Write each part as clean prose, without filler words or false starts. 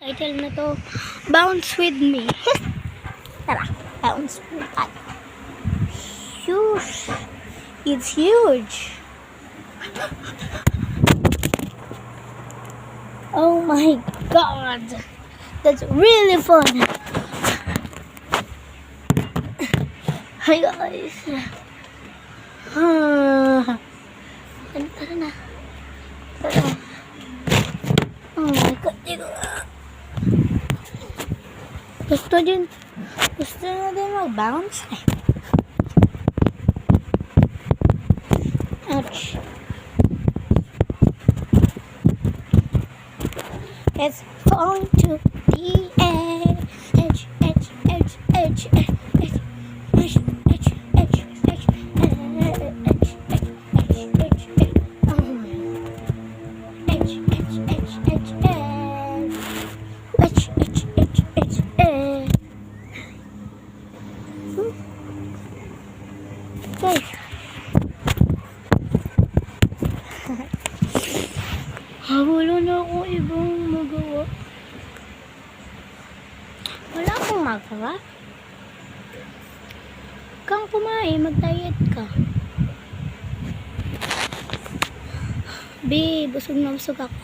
Title na to, Bounce With Me. Tara, bounce with tayo. Huge. It's huge. Oh my god. That's really fun. Hi guys. Tara na. Tara. Oh my god. Gusto na din mag-bounce eh. Ouch. It's falling to the edge, edge, edge, edge, edge, edge, edge, edge, edge, edge, edge, okay. Wala na akong ibang magawa. Wala akong magawa. Kang kumain, mag-diet ka. Babe, busog na busog ako.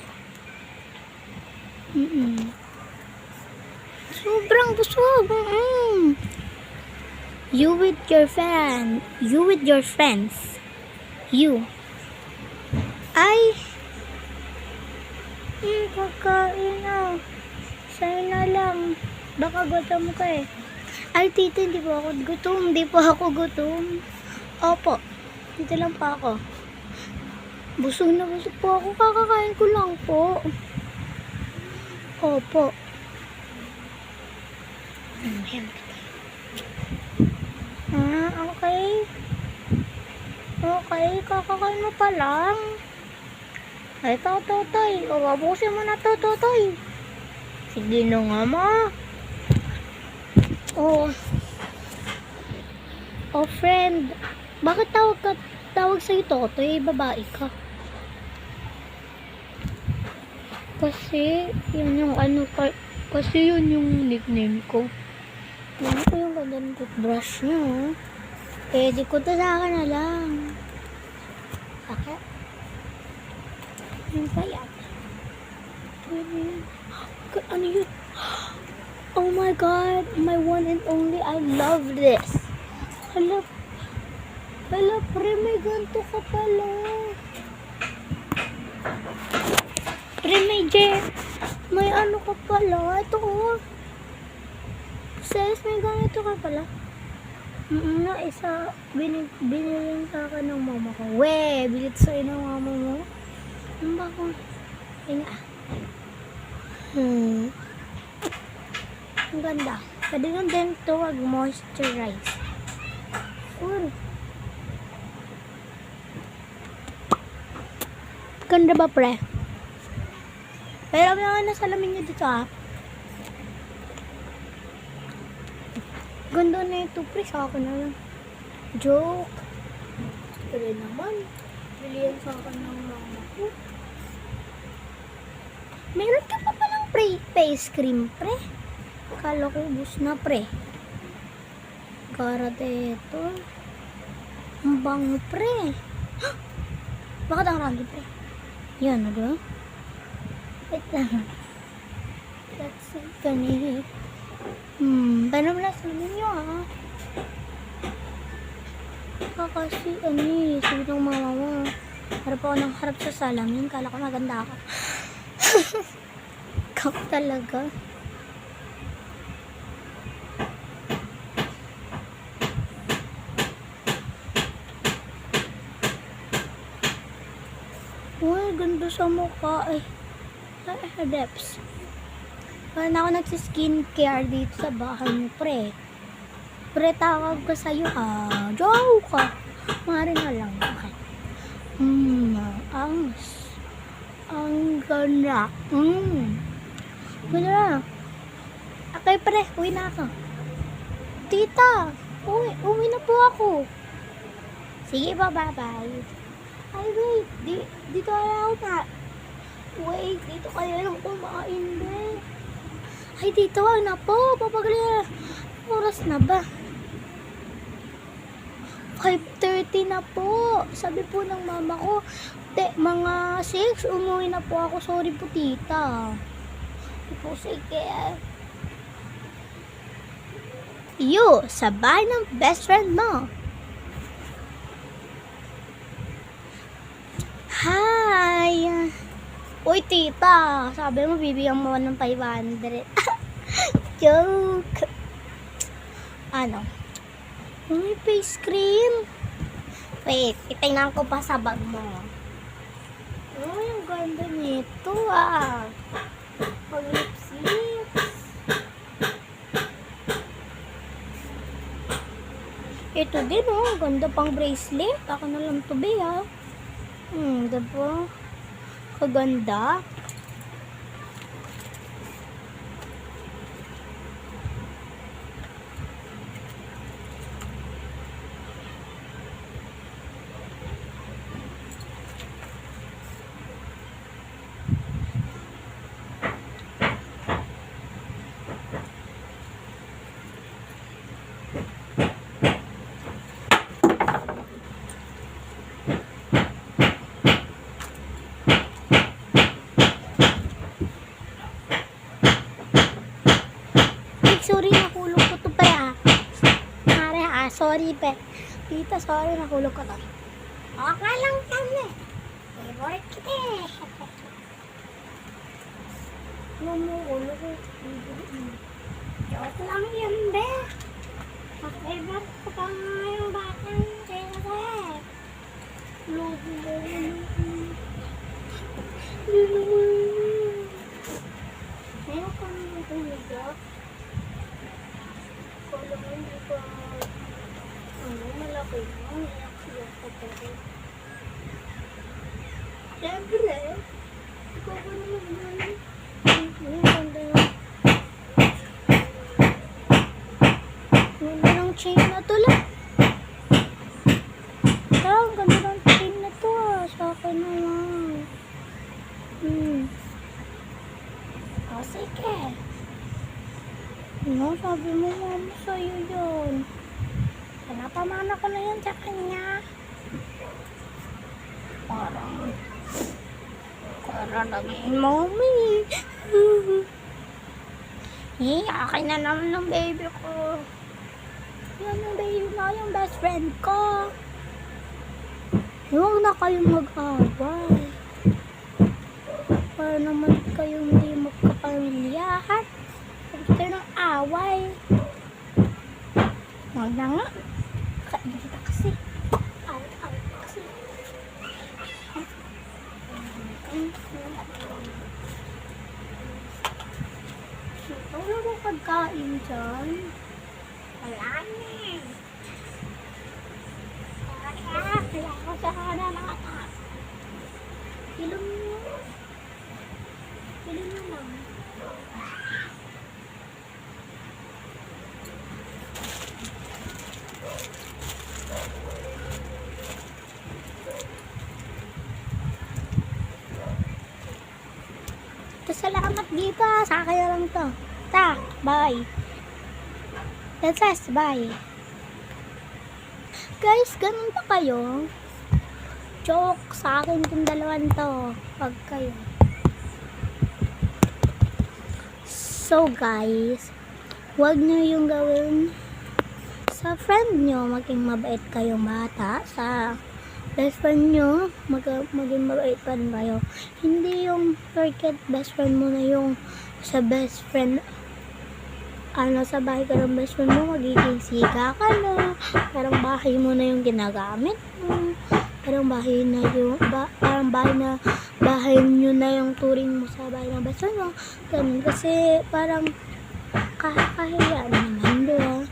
Sobrang busog. You with your friends. You. Kakain na. Sa'yo na lang. Baka gutom ka eh. Ay, tita, hindi po ako gutom. Hindi po ako gutom. Opo. Dito lang pa ako. Busog na busog po ako. Kakakain ko lang po. Opo. Okay. Okay, kakakain mo pa lang. Ay, totoy. O, abusin mo na totoy. Sige na nga, ma. Friend. Bakit tawag sa'yo totoy? Babae ka. Kasi, yun yung kasi yun yung nickname ko. Yan ko yung ganda ng toothbrush nyo. Pwede ko to sa akin na lang. Bakit? Yung payat. Ano yun? Oh my god. My one and only. I love this. Hala, pre, may ganito ka pala. Pre, may ano ka pala. Ito ko. Says, may ganito ka pala. Na isa, binilin sa akin ng mama ko. We, bilit sa'yo ng mama mo. Ano ba kung ang ganda. Pwede nyo din ito mag-moisturize. Ganda ba, pre? Pero may mga salamin nyo dito, ha? Ganda na ito, pre. Sa akin na lang. Joke. Pero naman, bilihan sa akin ng mama ko. Meron ka pa palang face cream, pre. Kala ko ubus na, pre. Karate ito. Ang bango, pre. Bakit ang ragi, pre? Yan, ano? Wait lang. That's it, ganit. Paano mo lang salamin nyo, ha? Kasi, sabi ng mama mo. Harap ako ng harap sa salamin. Kala ko maganda ako. Ikaw talaga. Uy, ganda sa mukha. Ay, Deps. Parang ako nagsiskincare dito sa bahay mo, pre. Pre, tawag ko sa'yo, ha. Joke ka. Mari na lang. Okay. Ang ganda. Ganda. Okay, pre. Uwi na ako. Tita. Uwi na po ako. Sige pa, bye-bye. Ay, wait. Dito kaya ako na. Wait, dito kaya lang kumain, be. Ay, dito, na po. Papagaling. Oras na ba? 5:30 na po. Sabi po ng mama ko, mga 6, umuwi na po ako. Sorry po, tita. Po, sige. Sa bahay ng best friend mo. Hi! Uy, tita. Sabi mo, bibigyan mo ng 500. Joke. Ano? May face cream. Wait, itingnan ko pa sa bag mo. Oh, yung ganda nito Pag-lipsticks. Ito din ganda pang bracelet. Ako na lang to be diba? Kaganda. Sorry, nakulong ko to pa sorry pe. Tita, sorry, nakulong ko to. Okay lang kami. Favorite kita Namulong ko. Joke lang yun, be. Favorite ko pa nga yung batang kaya Logo mo. Meron kami yung tulog. Kala mo hindi pa malaki mo. Iyak-iyak ka pa rin. Siyempre, ikaw ko naman yun. Ang ganda yung ganda ng chain na to lang. Ang ganda ng chain na to sa akin naman. Sige. Sabi mo mama sa'yo yun. Pinapamana ko na yun sa kanya. Parang naging mommy. Akin na naman ng baby ko. Yan ang baby mo, yung best friend ko. Huwag na kayong mag-away. Para naman kayong hindi magkapamilyahan. Gusto ng away. Huwag na nga. Kain kita kasi. Away kasi. Ito na ba pagkain dyan? Wala na. Kaya ko sa kana na atas. Ilong mo. Ilong mo lang. Salamat dito sa akin na lang to. Bye. That's bye. Guys, ganun pa kayo? Joke sa akin itong dalawan to. Pag kayo. So guys, huwag nyo yung gawin sa friend nyo. Maging mabait kayong bata. Sa best friend nyo, maging mabait pa rin kayo. Hindi yung forget best friend mo na yung sa best friend, sa bahay ka ng best friend mo, magiging siga ka na. Parang bahay mo na yung ginagamit mo. Parang bahay nyo na yung turing mo sa bahay ng best friend mo. Ganun, kasi parang kakahiya naman, diba?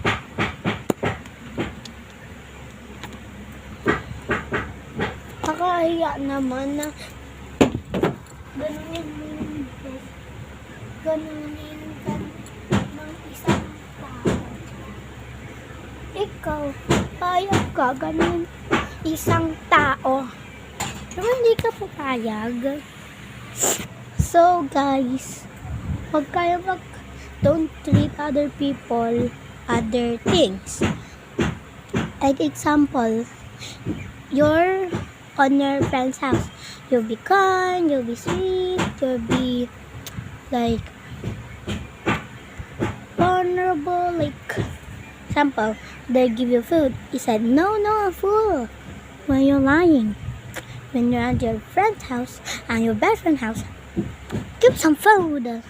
Kakahiya naman na ganunin ka ng isang tao. Ikaw, payag ka ganunin isang tao. Pero hindi ka papayag. So guys, huwag kayo don't treat other people, other things. Like example, you're on your friend's house. You'll be kind, you'll be sweet, you'll be like vulnerable. Like example, they give you food. You said, no, I'm full. When you're lying. When you're at your friend's house and your best friend's house, give me some food.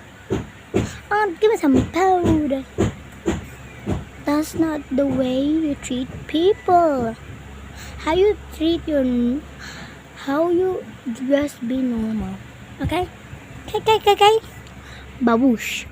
Oh, give me some food. That's not the way you treat people. How you just be normal. Okay? Okay. Babush.